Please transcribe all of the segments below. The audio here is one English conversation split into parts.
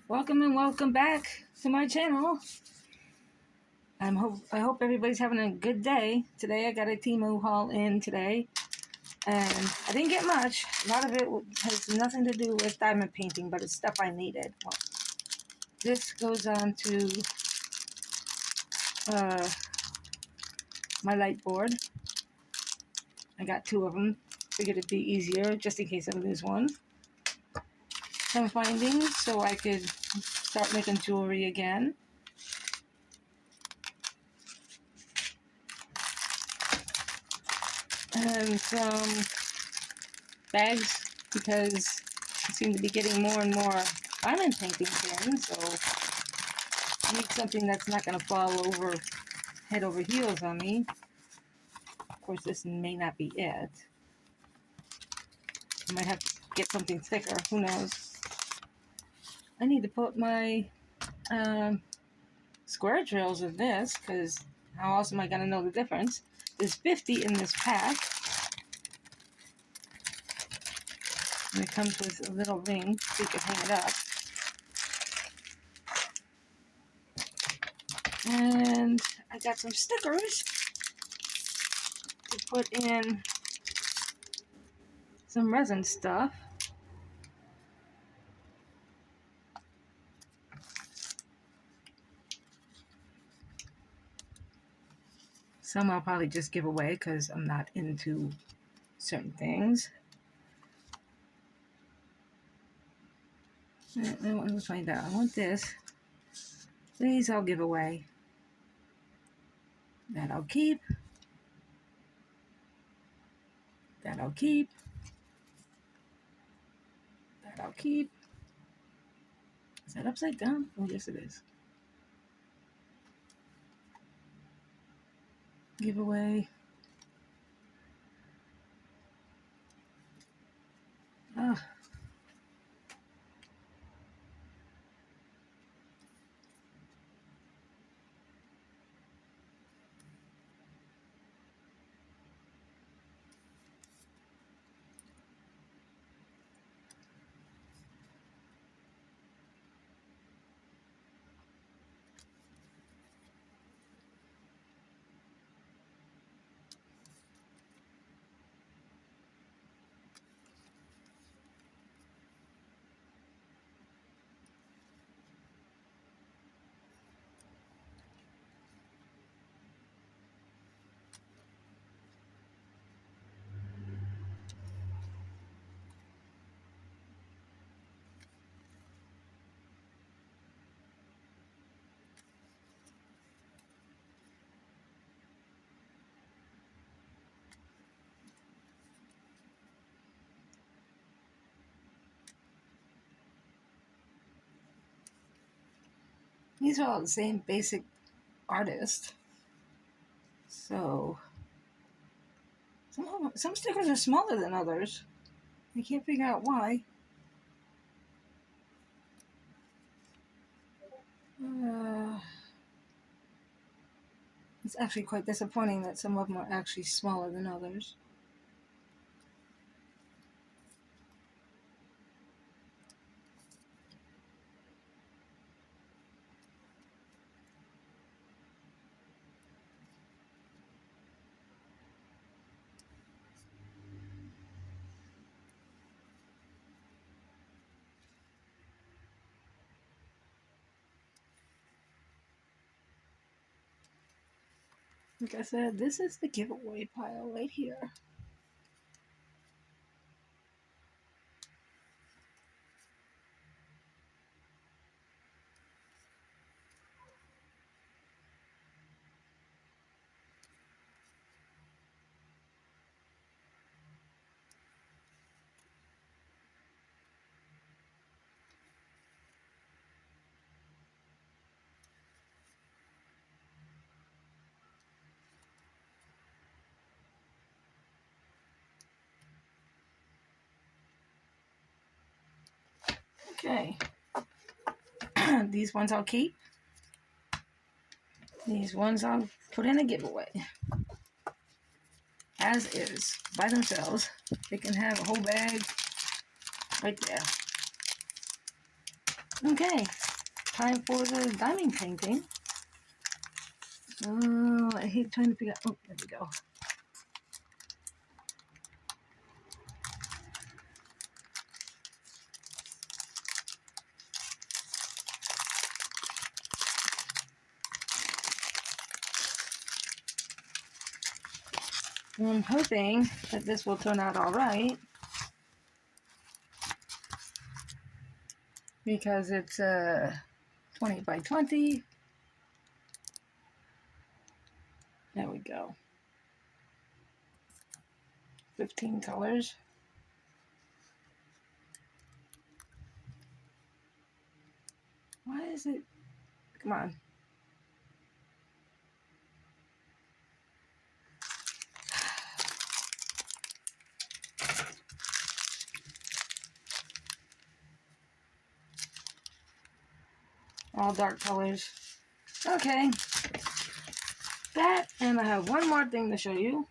Welcome and welcome back to my channel. I hope everybody's having a good day. Today I got a Temu haul in today, and I didn't get much. A lot of it has nothing to do with diamond painting, but it's stuff I needed. Well, this goes on to my light board. I got 2 of them. Figured it'd be easier just in case I lose one. Some findings so I could start making jewelry again. And some bags because I seem to be getting more and more diamond paintings in, so I need something that's not going to fall over head over heels on me. Of course, this may not be it. I might have to get something thicker. Who knows? I need to put my square drills in this, because how else am I going to know the difference? There's 50 in this pack. And it comes with a little ring so you can hang it up. And I got some stickers to put in some resin stuff. Some I'll probably just give away because I'm not into certain things. Let's find out. I want this. These I'll give away. That I'll keep. That I'll keep. That I'll keep. Is that upside down? Oh, yes it is. Giveaway. Ah. These are all the same basic artist. So some stickers are smaller than others. I can't figure out why. It's actually quite disappointing that some of them are actually smaller than others. Like I said, this is the giveaway pile right here. Okay. These ones I'll keep. These ones I'll put in a giveaway. As is, by themselves. They can have a whole bag right there. Okay, time for the diamond painting. Oh, I hate trying to figure out. Oh, there we go. I'm hoping that this will turn out all right because it's 20 by 20. There we go. 15 colors. Why is it? Come on. All dark colors. Okay. That, and I have one more thing to show you.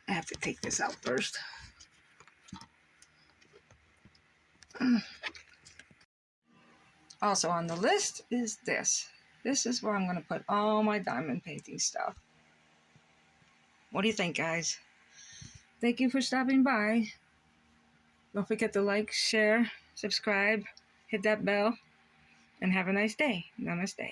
I have to take this out first. Also on the list is this. This is where I'm going to put all my diamond painting stuff. What do you think, guys? Thank you for stopping by. Don't forget to like, share, subscribe, hit that bell, and have a nice day. Namaste.